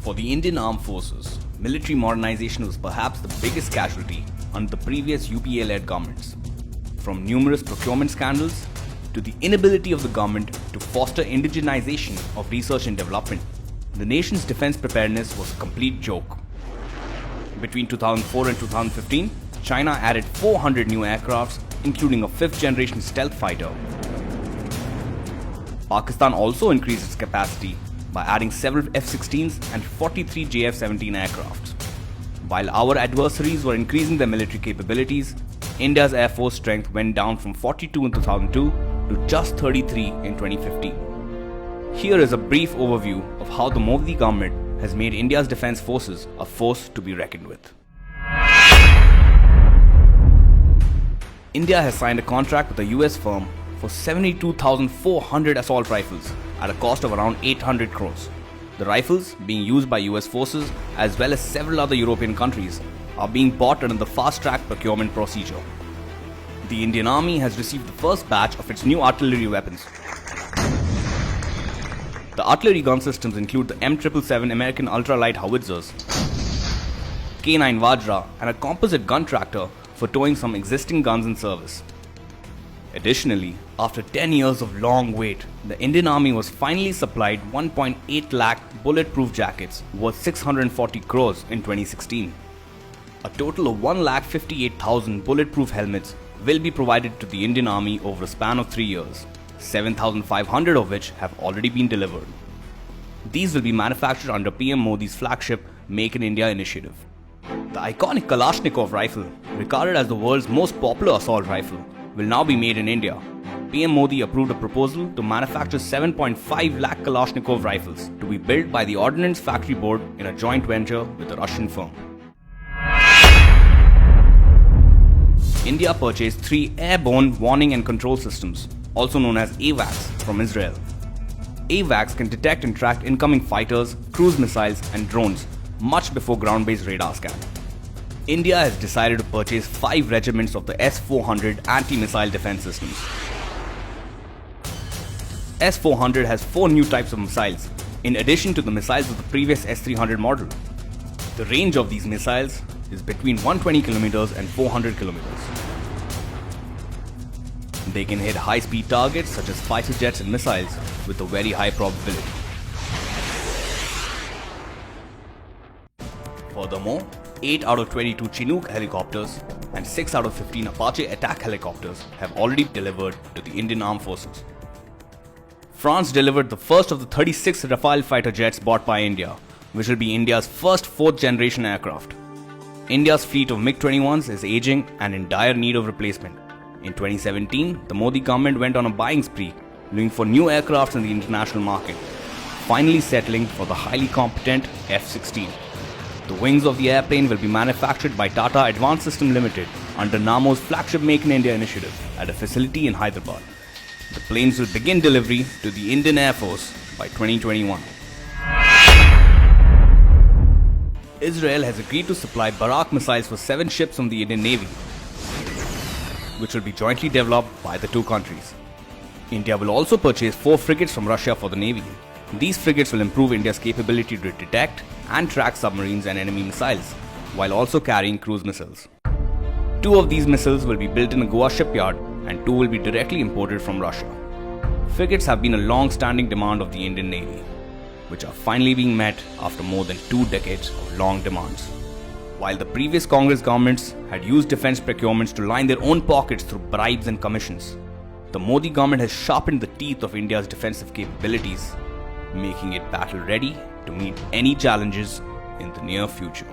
For the Indian Armed Forces, military modernization was perhaps the biggest casualty under the previous UPA-led governments. From numerous procurement scandals to the inability of the government to foster indigenization of research and development, the nation's defense preparedness was a complete joke. Between 2004 and 2015, China added 400 new aircrafts, including a fifth-generation stealth fighter. Pakistan also increased its capacity by adding several F-16s and 43 JF-17 aircrafts. While our adversaries were increasing their military capabilities, India's Air Force strength went down from 42 in 2002 to just 33 in 2015. Here is a brief overview of how the Modi government has made India's defense forces a force to be reckoned with. India has signed a contract with a US firm for 72,400 assault rifles at a cost of around 800 crores. The rifles, being used by US forces as well as several other European countries, are being bought under the fast-track procurement procedure. The Indian Army has received the first batch of its new artillery weapons. The artillery gun systems include the M777 American ultralight howitzers, K9 Vajra, and a composite gun tractor for towing some existing guns in service. Additionally, after 10 years of long wait, the Indian Army was finally supplied 1.8 lakh bulletproof jackets worth 640 crores in 2016. A total of 1,58,000 bulletproof helmets will be provided to the Indian Army over a span of 3 years, 7,500 of which have already been delivered. These will be manufactured under PM Modi's flagship Make in India initiative. The iconic Kalashnikov rifle, regarded as the world's most popular assault rifle, will now be made in India. PM Modi approved a proposal to manufacture 7.5 lakh Kalashnikov rifles to be built by the Ordnance Factory Board in a joint venture with a Russian firm. India purchased 3 airborne warning and control systems, also known as AWACS, from Israel. AWACS can detect and track incoming fighters, cruise missiles, and drones much before ground-based radar scan. India has decided to purchase 5 regiments of the S-400 anti-missile defense systems. S-400 has 4 new types of missiles, in addition to the missiles of the previous S-300 model. The range of these missiles is between 120 km and 400 km. They can hit high-speed targets such as fighter jets and missiles with a very high probability. Furthermore, 8 out of 22 Chinook helicopters and 6 out of 15 Apache attack helicopters have already delivered to the Indian Armed Forces. France delivered the first of the 36 Rafale fighter jets bought by India, which will be India's first 4th-generation aircraft. India's fleet of MiG-21s is aging and in dire need of replacement. In 2017, the Modi government went on a buying spree, looking for new aircrafts in the international market, finally settling for the highly competent F-16. The wings of the airplane will be manufactured by Tata Advanced Systems Limited under NAMO's flagship Make in India initiative at a facility in Hyderabad. The planes will begin delivery to the Indian Air Force by 2021. Israel has agreed to supply Barak missiles for 7 ships from the Indian Navy, which will be jointly developed by the two countries. India will also purchase 4 frigates from Russia for the Navy. These frigates will improve India's capability to detect and track submarines and enemy missiles, while also carrying cruise missiles. 2 of these missiles will be built in a Goa shipyard and 2 will be directly imported from Russia. Frigates have been a long-standing demand of the Indian Navy, which are finally being met after more than 2 decades of long demands. While the previous Congress governments had used defense procurements to line their own pockets through bribes and commissions, the Modi government has sharpened the teeth of India's defensive capabilities, making it battle-ready to meet any challenges in the near future.